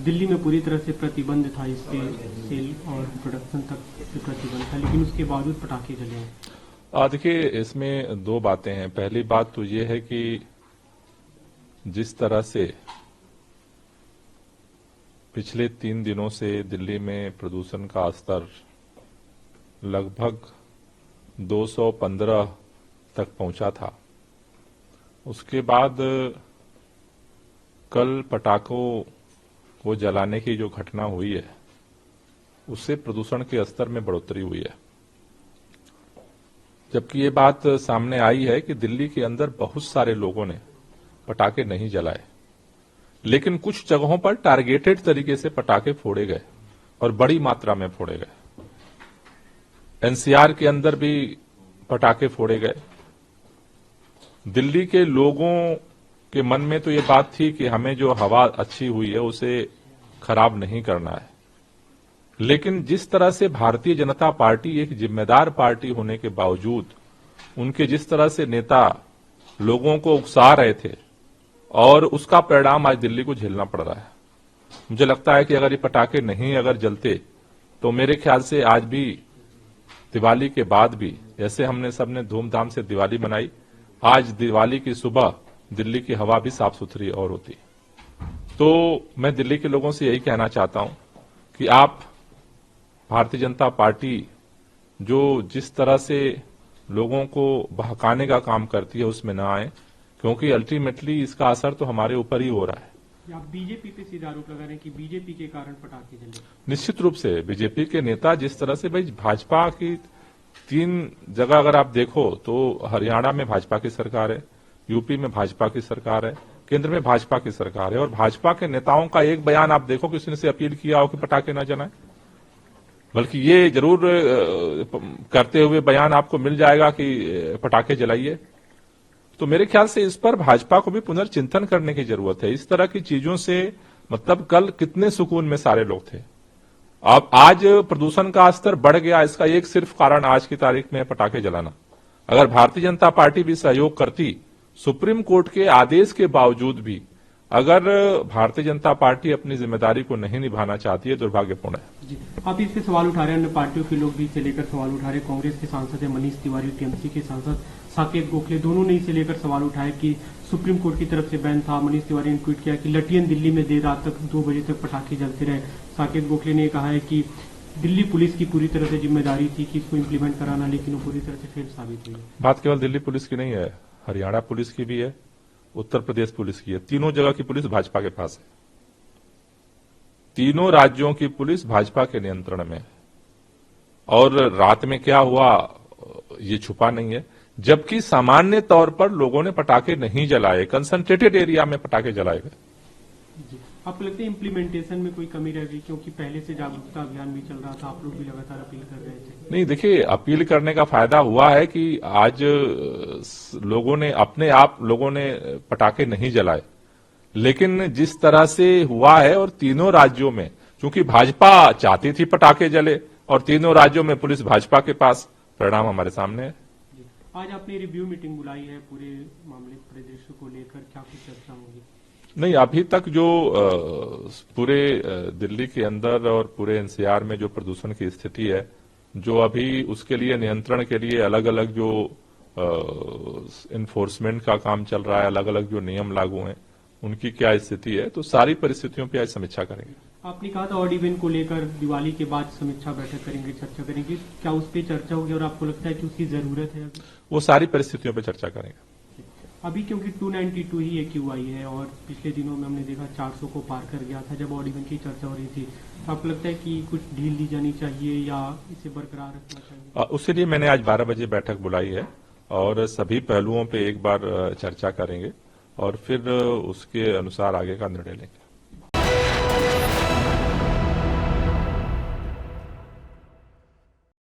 दिल्ली में पूरी तरह से प्रतिबंध था, इसके सेल और प्रोडक्शन तक प्रतिबंध था, लेकिन उसके बावजूद पटाखे जले हैं। देखिए, इसमें दो बातें हैं। पहली बात तो ये है कि जिस तरह से पिछले 3 दिनों से दिल्ली में प्रदूषण का स्तर लगभग 215 तक पहुंचा था, उसके बाद कल पटाखों को जलाने की जो घटना हुई है, उससे प्रदूषण के स्तर में बढ़ोतरी हुई है। जबकि ये बात सामने आई है कि दिल्ली के अंदर बहुत सारे लोगों ने पटाखे नहीं जलाए, लेकिन कुछ जगहों पर टारगेटेड तरीके से पटाखे फोड़े गए और बड़ी मात्रा में फोड़े गए। एनसीआर के अंदर भी पटाखे फोड़े गए। दिल्ली के लोगों के मन में तो ये बात थी कि हमें जो हवा अच्छी हुई है उसे खराब नहीं करना है, लेकिन जिस तरह से भारतीय जनता पार्टी एक जिम्मेदार पार्टी होने के बावजूद उनके जिस तरह से नेता लोगों को उकसा रहे थे, और उसका परिणाम आज दिल्ली को झेलना पड़ रहा है। मुझे लगता है कि अगर ये पटाखे नहीं अगर जलते तो मेरे ख्याल से आज भी दिवाली के बाद भी, जैसे हमने सबने धूमधाम से दिवाली मनाई, आज दिवाली की सुबह दिल्ली की हवा भी साफ सुथरी और होती। तो मैं दिल्ली के लोगों से यही कहना चाहता हूं कि आप भारतीय जनता पार्टी जो जिस तरह से लोगों को बहकाने का काम करती है उसमें ना आए, क्योंकि अल्टीमेटली इसका असर तो हमारे ऊपर ही हो रहा है। आप बीजेपी पे सीधा आरोप लगा रहे हैं कि बीजेपी के कारण पटाखे जले। निश्चित रूप से बीजेपी के नेता जिस तरह से, भाई भाजपा की 3 जगह अगर आप देखो तो हरियाणा में भाजपा की सरकार है, यूपी में भाजपा की सरकार है, केंद्र में भाजपा की सरकार है, और भाजपा के नेताओं का एक बयान आप देखो किसी ने से अपील किया हो कि पटाखे न जलाएं, बल्कि ये जरूर करते हुए बयान आपको मिल जाएगा कि पटाखे जलाइए। तो मेरे ख्याल से इस पर भाजपा को भी पुनर्चिंतन करने की जरूरत है। इस तरह की चीजों से मतलब कल कितने सुकून में सारे लोग थे, अब आज प्रदूषण का स्तर बढ़ गया। इसका एक सिर्फ कारण आज की तारीख में पटाखे जलाना। अगर भारतीय जनता पार्टी भी सहयोग करती, सुप्रीम कोर्ट के आदेश के बावजूद भी अगर भारतीय जनता पार्टी अपनी जिम्मेदारी को नहीं निभाना चाहती है, दुर्भाग्यपूर्ण है। जी, आप इस पे सवाल उठा रहे हैं, अन्य पार्टियों के लोग भी इसे लेकर सवाल उठा रहे हैं। कांग्रेस के सांसद है मनीष तिवारी, टीएमसी के सांसद साकेत गोखले, दोनों ने इसे लेकर सवाल उठाया कि सुप्रीम कोर्ट की तरफ से बैन था। मनीष तिवारी ने ट्वीट किया कि लटियन दिल्ली में देर रात तक 2 बजे तक पटाखे जलते रहे। साकेत गोखले ने कहा है कि दिल्ली पुलिस की पूरी तरह से जिम्मेदारी थी कि इसको इम्प्लीमेंट कराना, लेकिन वो पूरी तरह से फेल साबित हुई। बात केवल दिल्ली पुलिस की नहीं है, हरियाणा पुलिस की भी है, उत्तर प्रदेश पुलिस की है। तीनों जगह की पुलिस भाजपा के पास है। तीनों राज्यों की पुलिस भाजपा के नियंत्रण में है, और रात में क्या हुआ ये छुपा नहीं है। जबकि सामान्य तौर पर लोगों ने पटाखे नहीं जलाए, कंसंट्रेटेड एरिया में पटाखे जलाए गए। आपको लगता है इम्प्लीमेंटेशन में कोई कमी रह गई, क्योंकि पहले से जागरूकता अभियान भी चल रहा था, आप लोग भी लगातार अपील कर रहे थे? नहीं, देखिए, अपील करने का फायदा हुआ है कि आज लोगों ने अपने आप पटाखे नहीं जलाए, लेकिन जिस तरह से हुआ है, और तीनों राज्यों में चूंकि भाजपा चाहती थी पटाखे जले, और तीनों राज्यों में पुलिस भाजपा के पास, परिणाम हमारे सामने है। आज आपने रिव्यू मीटिंग बुलाई है पूरे मामले परिदृश्य को लेकर, क्या कुछ चर्चा होगी? नहीं, अभी तक जो पूरे दिल्ली के अंदर और पूरे एनसीआर में जो प्रदूषण की स्थिति है, जो अभी उसके लिए नियंत्रण के लिए अलग अलग जो इन्फोर्समेंट का काम चल रहा है, अलग अलग जो नियम लागू हैं, उनकी क्या स्थिति है, तो सारी परिस्थितियों पर आज समीक्षा करेंगे। आपने कहा था ऑड इवेंट को लेकर दिवाली के बाद समीक्षा बैठक करेंगे, चर्चा करेंगे, क्या उस पर चर्चा होगी और आपको लगता है कि उसकी जरूरत है? वो सारी परिस्थितियों पर चर्चा करेंगे। अभी क्योंकि 292 ही एक्यू आई है, और पिछले दिनों में हमने देखा 400 को पार कर गया था जब ऑड इवेंट की चर्चा हो रही थी, तो आपको लगता है कि कुछ ढील दी जानी चाहिए या इसे बरकरार रखना चाहिए? उसके लिए मैंने आज 12 बजे बैठक बुलाई है, और सभी पहलुओं पे एक बार चर्चा करेंगे, और फिर उसके अनुसार आगे का निर्णय लेंगे।